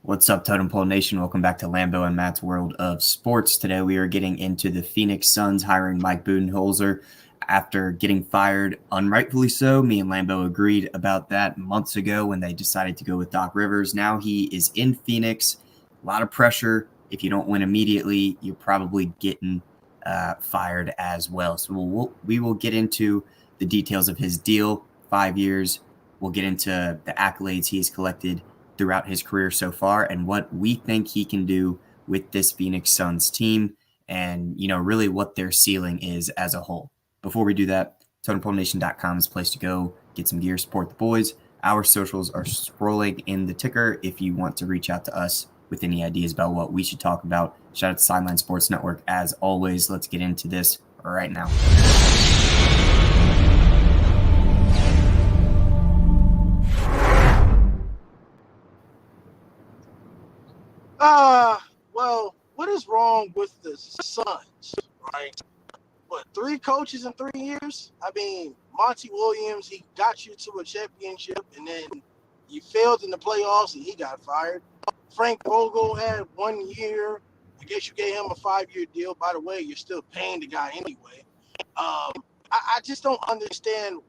What's up, Totem Pole Nation? Welcome back to Lambo and Matt's World of Sports. Today we are getting into the Phoenix Suns hiring Mike Budenholzer after getting fired, unrightfully so. Me and Lambo agreed about that months ago when they decided to go with Doc Rivers. Now he is in Phoenix. A lot of pressure. If you don't win immediately, you're probably getting fired as well. So we will get into the details of his deal, 5 years. We'll get into the accolades he has collected throughout his career so far and what we think he can do with this Phoenix Suns team and, really what their ceiling is as a whole. Before we do that, TotemPoleNation.com is a place to go, get some gear, support the boys. Our socials are scrolling in the ticker if you want to reach out to us with any ideas about what we should talk about. Shout out to Sideline Sports Network. As always, let's get into this right now. Well, what is wrong with the Suns, right? What, 3 coaches in 3 years? I mean, Monty Williams, he got you to a championship, and then you failed in the playoffs, and he got fired. Frank Vogel had 1 year. I guess you gave him a 5-year deal. By the way, you're still paying the guy anyway. I just don't understand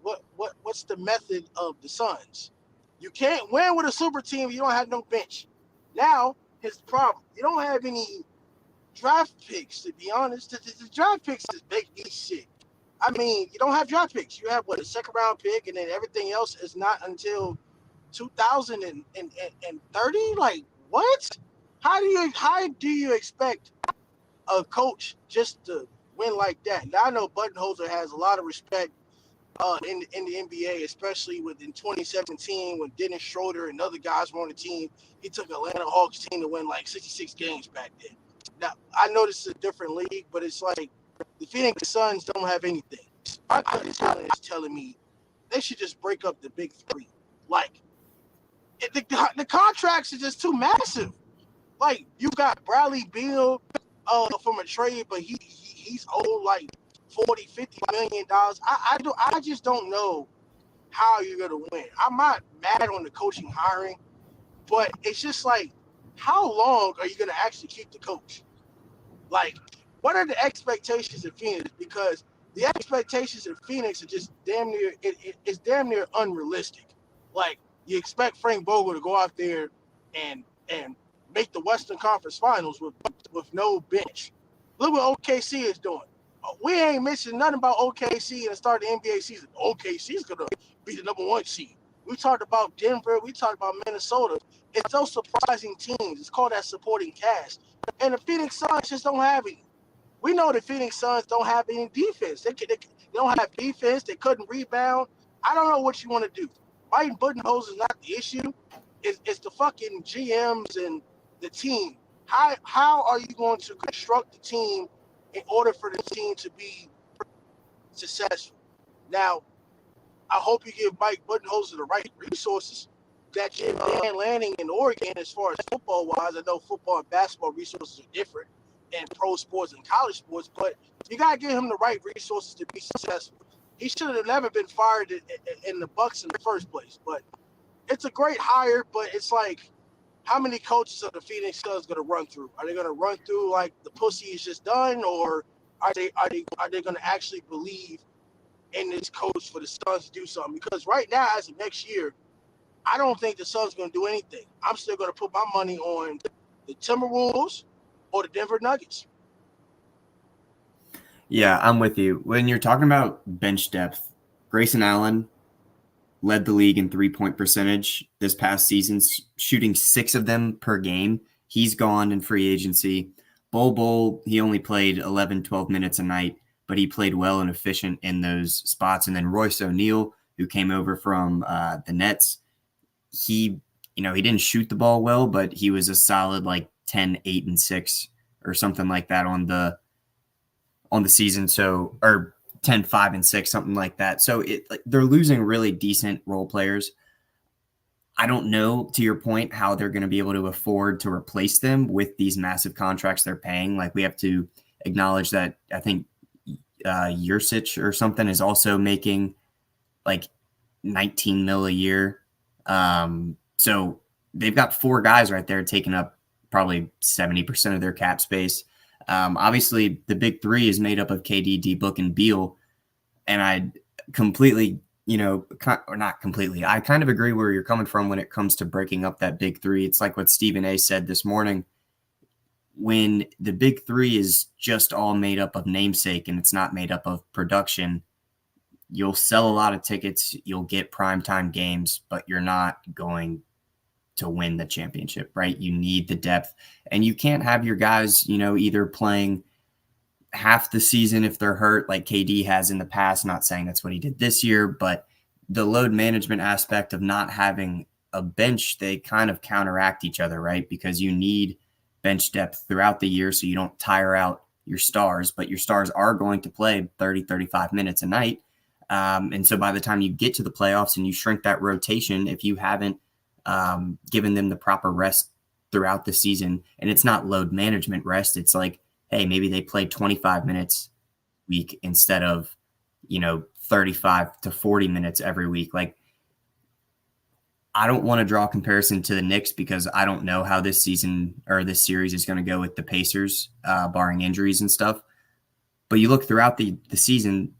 what's the method of the Suns. You can't win with a super team if you don't have no bench. Now, his problem, you don't have any draft picks, to be honest. The draft picks is big shit. I mean, you don't have draft picks. You have, a second-round pick, and then everything else is not until 2030? Like, what? How do you expect a coach just to win like that? Now, I know Budenholzer has a lot of respect in the NBA, especially in 2017 when Dennis Schroeder and other guys were on the team. He took Atlanta Hawks team to win like 66 games back then. Now, I know this is a different league, but it's like the Phoenix Suns don't have anything. My gut is telling me they should just break up the big three. Like, the contracts are just too massive. Like, you got Bradley Beal from a trade, but he's owed like $40-50 million. I just don't know how you're gonna win. I'm not mad on the coaching hiring, but it's just like, how long are you gonna actually keep the coach? Like, what are the expectations in Phoenix? Because the expectations in Phoenix are just it's damn near unrealistic. Like, you expect Frank Vogel to go out there and make the Western Conference Finals with no bench. Look what OKC is doing. We ain't mentioned nothing about OKC and start the NBA season. OKC is gonna be the #1 seed. We talked about Denver. We talked about Minnesota. It's those surprising teams. It's called that supporting cast. And the Phoenix Suns just don't have any. We know the Phoenix Suns don't have any defense. They don't have defense. They couldn't rebound. I don't know what you want to do. Mike Budenholzer is not the issue. It's the fucking GMs and the team. How are you going to construct the team in order for the team to be successful? Now, I hope you give Mike Budenholzer the right resources. That Dan Lanning in Oregon, as far as football-wise, I know football and basketball resources are different in pro sports and college sports, but you got to give him the right resources to be successful. He should have never been fired in the Bucks in the first place, but it's a great hire, but it's like, how many coaches are the Phoenix Suns going to run through? Are they going to run through like the pussy is just done, or are they going to actually believe in this coach for the Suns to do something? Because right now, as of next year, I don't think the Suns are going to do anything. I'm still going to put my money on the Timberwolves or the Denver Nuggets. Yeah, I'm with you. When you're talking about bench depth, Grayson Allen led the league in three-point percentage this past season, shooting 6 of them per game. He's gone in free agency. Bol, he only played 11, 12 minutes a night, but he played well and efficient in those spots. And then Royce O'Neal, who came over from the Nets, he didn't shoot the ball well, but he was a solid like 10, 8, and 6 or something like that on the season. So, or 10, 5, and 6, something like that. So they're losing really decent role players. I don't know, to your point, how they're going to be able to afford to replace them with these massive contracts they're paying. Like, we have to acknowledge that I think Jursic or something is also making like $19 million a year. So they've got 4 guys right there taking up probably 70% of their cap space. Obviously, the big 3 is made up of KD, D-Book, and Beal. And I completely, or not completely, I kind of agree where you're coming from when it comes to breaking up that big 3. It's like what Stephen A. said this morning. When the big 3 is just all made up of namesake and it's not made up of production, you'll sell a lot of tickets, you'll get primetime games, but you're not going to win the championship, right? You need the depth, and you can't have your guys, either playing half the season if they're hurt, like KD has in the past. Not saying that's what he did this year, but the load management aspect of not having a bench, they kind of counteract each other, right? Because you need bench depth throughout the year so you don't tire out your stars, but your stars are going to play 30, 35 minutes a night. And so by the time you get to the playoffs and you shrink that rotation, if you haven't given them the proper rest throughout the season, and it's not load management rest, it's like, hey, maybe they played 25 minutes a week instead of, 35 to 40 minutes every week. Like, I don't want to draw a comparison to the Knicks because I don't know how this season or this series is going to go with the Pacers, barring injuries and stuff. But you look throughout the season,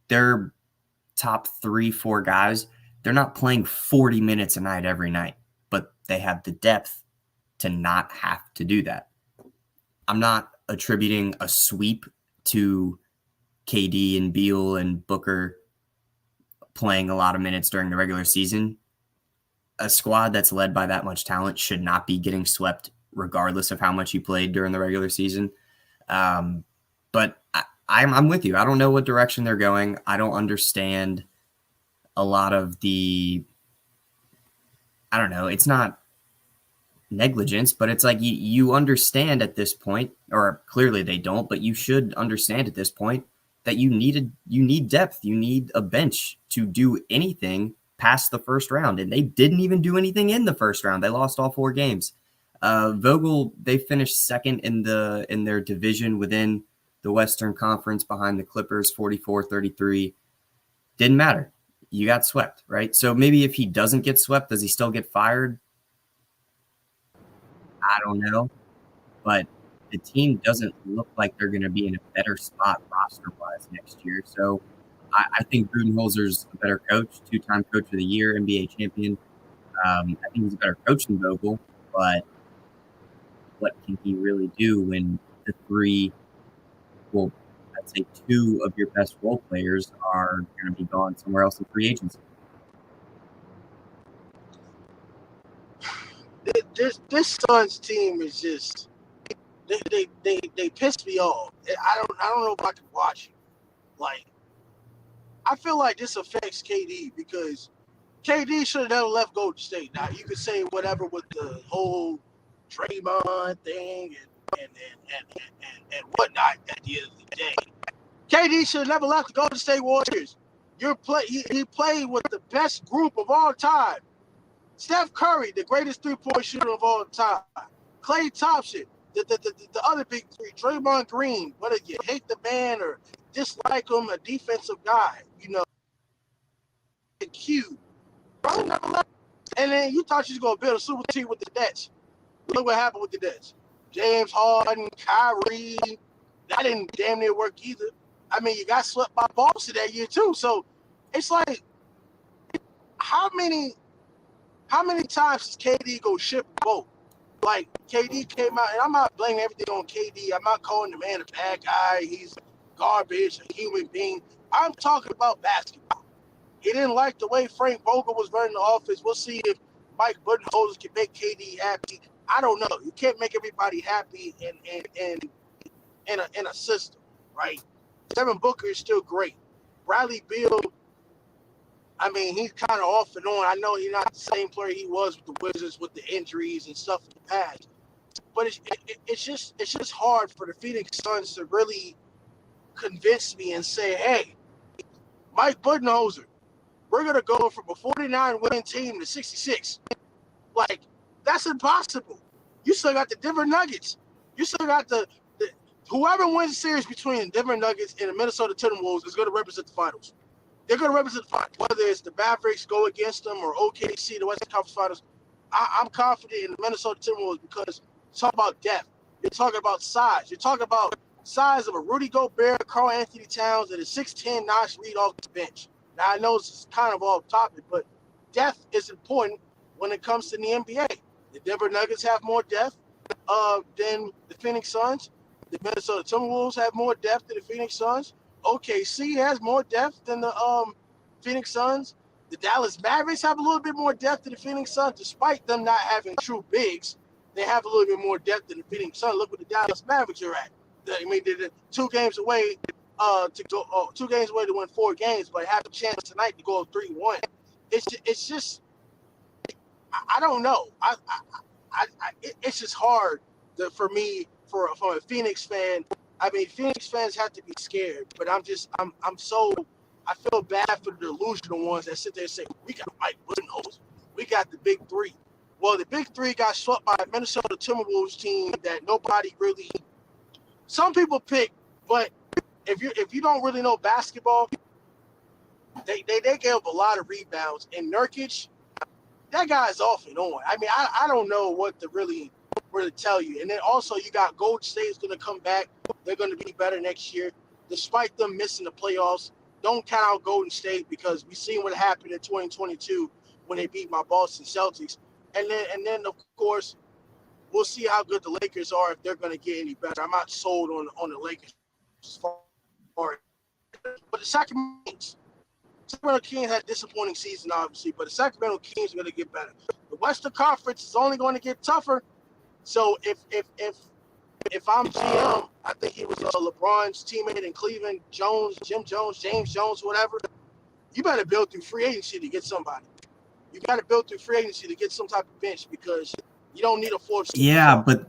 their top 3-4 guys, they're not playing 40 minutes a night every night, but they have the depth to not have to do that. I'm not attributing a sweep to KD and Beal and Booker playing a lot of minutes during the regular season. A squad that's led by that much talent should not be getting swept regardless of how much you played during the regular season. But I'm with you. I don't know what direction they're going. I don't understand a lot of I don't know. It's not negligence, but it's like you understand at this point, or clearly they don't, but you should understand at this point that you need depth. You need a bench to do anything past the first round, and they didn't even do anything in the first round. They lost all 4 games. Vogel, they finished second in their division within the Western Conference behind the Clippers, 44-33. Didn't matter. You got swept, right? So maybe if he doesn't get swept, does he still get fired? I don't know. But the team doesn't look like they're going to be in a better spot roster-wise next year. So I think Budenholzer's a better coach, 2-time coach of the year, NBA champion. I think he's a better coach than Vogel, but what can he really do when the 3, well, I'd say 2 of your best role players are going to be gone somewhere else in free agency? This Suns team is just they piss me off. I don't know if I can watch it. Like, I feel like this affects KD because KD should have never left Golden State. Now you could say whatever with the whole Draymond thing and whatnot. At the end of the day, KD should have never left the Golden State Warriors. He played with the best group of all time. Steph Curry, the greatest 3-point shooter of all time. Klay Thompson, the other big 3. Draymond Green, whether you hate the man or dislike him, a defensive guy, Q. Bro never left. And then you thought you was going to build a super team with the Nets. Look what happened with the Nets. James Harden, Kyrie, that didn't damn near work either. I mean, you got swept by Boston that year too. So it's like, how many times does KD go ship a boat? Like, KD came out, and I'm not blaming everything on KD. I'm not calling the man a bad guy. He's garbage, a human being. I'm talking about basketball. He didn't like the way Frank Vogel was running the offense. We'll see if Mike Budenholzer can make KD happy. I don't know. You can't make everybody happy in a system, right? Devin Booker is still great. Bradley Beal, I mean, he's kind of off and on. I know he's not the same player he was with the Wizards with the injuries and stuff in the past. But it's just hard for the Phoenix Suns to really convince me and say, hey, Mike Budenholzer, we're going to go from a 49-win team to 66. Like, that's impossible. You still got the Denver Nuggets. You still got the whoever wins the series between the Denver Nuggets and the Minnesota Timberwolves is going to represent the finals. They're going to represent the finals. Whether it's the Mavericks go against them or OKC, the Western Conference Finals, I'm confident in the Minnesota Timberwolves because you talk about depth. You're talking about size. You're talking about size of a Rudy Gobert, Karl Anthony Towns, and a 6'10" Nash Reed off the bench. Now, I know it's kind of off topic, but depth is important when it comes to the NBA. The Denver Nuggets have more depth than the Phoenix Suns. The Minnesota Timberwolves have more depth than the Phoenix Suns. OKC has more depth than the Phoenix Suns. The Dallas Mavericks have a little bit more depth than the Phoenix Suns, despite them not having true bigs. They have a little bit more depth than the Phoenix Suns. Look what the Dallas Mavericks are at. I mean, they're 2 games away to go 2 games away to win 4 games, but have a chance tonight to go 3-1. It's just I don't know. It's just hard for me from a Phoenix fan. I mean, Phoenix fans have to be scared, but I feel bad for the delusional ones that sit there and say, we got Mike Budenholzer. We got the big 3. Well, the big 3 got swept by a Minnesota Timberwolves team that nobody really – some people pick, but if you don't really know basketball, they gave up a lot of rebounds. And Nurkic, that guy's off and on. I mean, I don't know what to really tell you. And then also you got Golden State's going to come back. They're going to be better next year. Despite them missing the playoffs, don't count out Golden State because we've seen what happened in 2022 when they beat my Boston Celtics. And then of course, we'll see how good the Lakers are if they're going to get any better. I'm not sold on the Lakers as far but the Sacramento Kings had a disappointing season, obviously, but the Sacramento Kings are going to get better. The Western Conference is only going to get tougher. So if I'm GM, I think he was LeBron's teammate in Cleveland, Jim Jones, James Jones, whatever. You better build through free agency to get somebody. You got to build through free agency to get some type of bench because you don't need a fourth. Yeah, but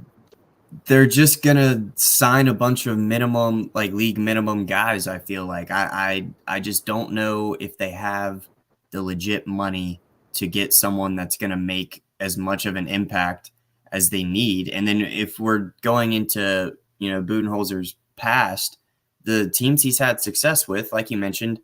they're just gonna sign a bunch of minimum, like league minimum guys. I feel like I just don't know if they have the legit money to get someone that's gonna make as much of an impact as they need. And then if we're going into Budenholzer's past, the teams he's had success with, like you mentioned,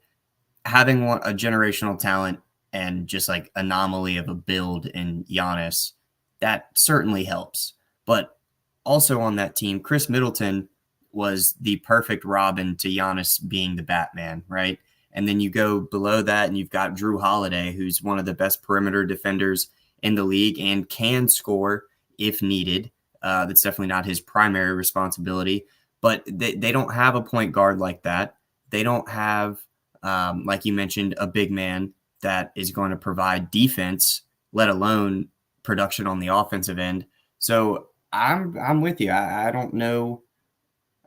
having a generational talent and just like anomaly of a build in Giannis, that certainly helps. But also on that team, Chris Middleton was the perfect Robin to Giannis being the Batman, right? And then you go below that and you've got Drew Holiday, who's one of the best perimeter defenders in the league and can score if needed. That's definitely not his primary responsibility, but they don't have a point guard like that. They don't have, like you mentioned, a big man that is going to provide defense, let alone production on the offensive end. So I'm with you. I don't know.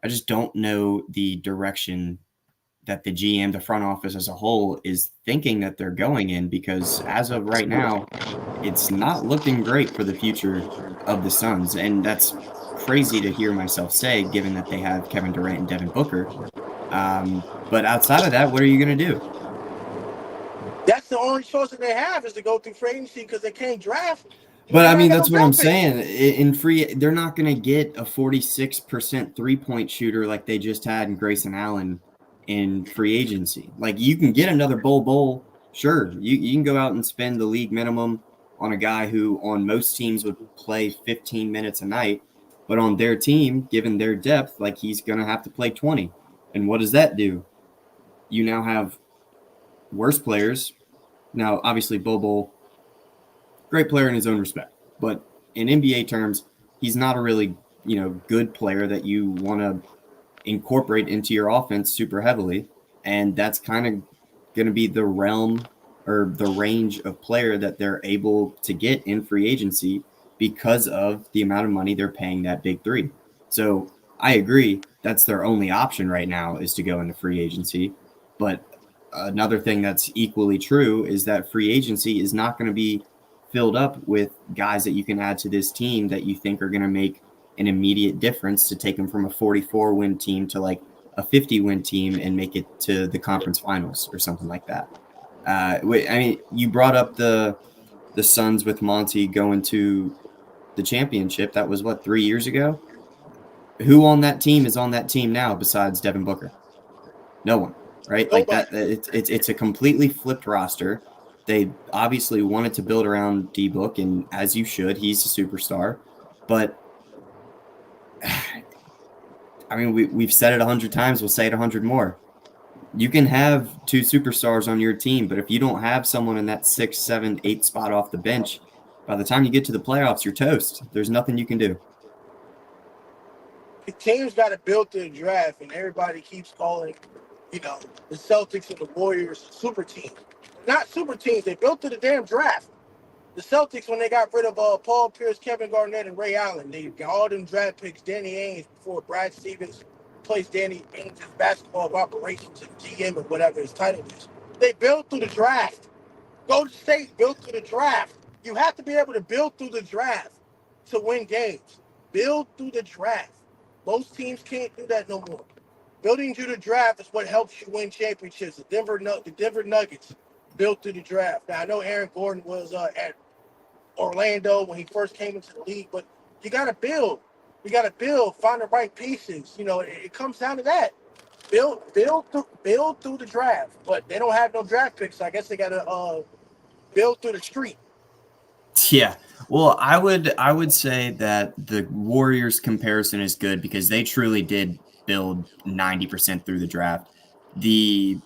I just don't know the direction that the GM, the front office as a whole, is thinking that they're going in, because as of right now, it's not looking great for the future of the Suns. And that's crazy to hear myself say, given that they have Kevin Durant and Devin Booker. But outside of that, what are you going to do? That's the only choice that they have is to go through free agency because they can't draft. But I mean, that's what I'm saying. In free, they're not going to get a 46% 3-point shooter like they just had in Grayson Allen in free agency. Like, you can get another Bol, sure. You can go out and spend the league minimum on a guy who on most teams would play 15 minutes a night, but on their team, given their depth, like, he's going to have to play 20. And what does that do? You now have worse players. Now, obviously, Bol, great player in his own respect, but in NBA terms, he's not a really, good player that you want to incorporate into your offense super heavily. And that's kind of going to be the realm or the range of player that they're able to get in free agency because of the amount of money they're paying that big 3. So I agree. That's their only option right now, is to go into free agency. But another thing that's equally true is that free agency is not going to be filled up with guys that you can add to this team that you think are going to make an immediate difference to take them from a 44-win team to like a 50-win team and make it to the conference finals or something like that. I mean, you brought up the Suns with Monty going to the championship. That was, 3 years ago? Who on that team is on that team now besides Devin Booker? No one, right? Like that. It's a completely flipped roster. They obviously wanted to build around D-Book, and as you should, he's a superstar. But, I mean, we've said it 100 times. We'll say it 100 more. You can have 2 superstars on your team, but if you don't have someone in that 6, 7, 8 spot off the bench, by the time you get to the playoffs, you're toast. There's nothing you can do. The teams got to build through the draft, and everybody keeps calling, the Celtics and the Warriors super teams. They're not super teams. They built through the damn draft. The Celtics, when they got rid of Paul Pierce, Kevin Garnett, and Ray Allen, they got all them draft picks, Danny Ainge, before Brad Stevens placed Danny Ainge's basketball of operations and GM or whatever his title is. They built through the draft. Golden State built through the draft. You have to be able to build through the draft to win games. Build through the draft. Most teams can't do that no more. Building through the draft is what helps you win championships. The Denver Nuggets built through the draft. Now, I know Aaron Gordon was at Orlando when he first came into the league, but you got to build. You got to build, find the right pieces. It comes down to that. Build through the draft. But they don't have no draft picks, so I guess they got to build through the street. Yeah. Well, I would say that the Warriors comparison is good because they truly did build 90% through the draft. The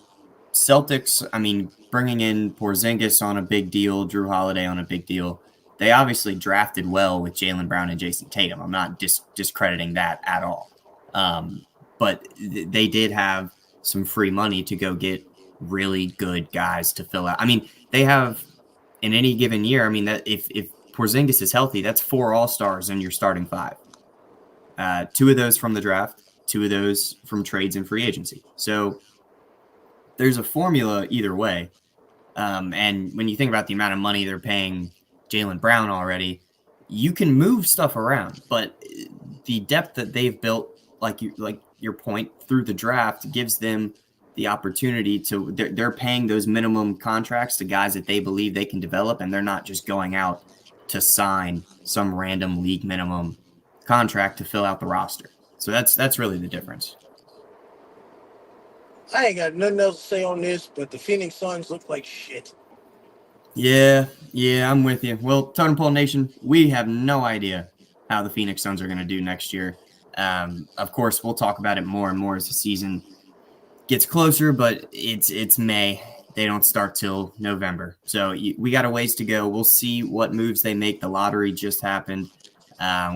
Celtics, I mean, bringing in Porzingis on a big deal, Drew Holiday on a big deal, they obviously drafted well with Jaylen Brown and Jason Tatum. I'm not discrediting that at all. But they did have some free money to go get really good guys to fill out. I mean, they have in any given year, I mean, that if Porzingis is healthy, that's 4 All-Stars in your starting 5. 2 of those from the draft, 2 of those from trades and free agency. So there's a formula either way. And when you think about the amount of money they're paying Jaylen Brown already, you can move stuff around. But the depth that they've built, like your point, through the draft gives them the opportunity to they're paying those minimum contracts to guys that they believe they can develop, and they're not just going out to sign some random league minimum contract to fill out the roster. So that's really the difference. I ain't got nothing else to say on this, but the Phoenix Suns look like shit. Yeah, I'm with you. Well, Totem Pole Nation, we have no idea how the Phoenix Suns are going to do next year. Of course, we'll talk about it more and more as the season gets closer, but it's May. They don't start till November. So we got a ways to go. We'll see what moves they make. The lottery just happened.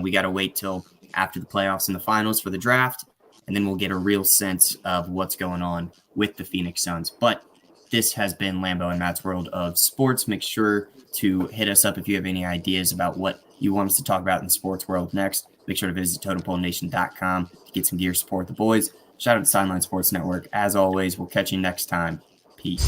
We got to wait till after the playoffs and the finals for the draft, and then we'll get a real sense of what's going on with the Phoenix Suns. But this has been Lambo and Matt's World of Sports. Make sure to hit us up if you have any ideas about what you want us to talk about in the sports world next. Make sure to visit TotemPoleNation.com to get some gear, support the boys. Shout out to Sideline Sports Network. As always, we'll catch you next time. Peace.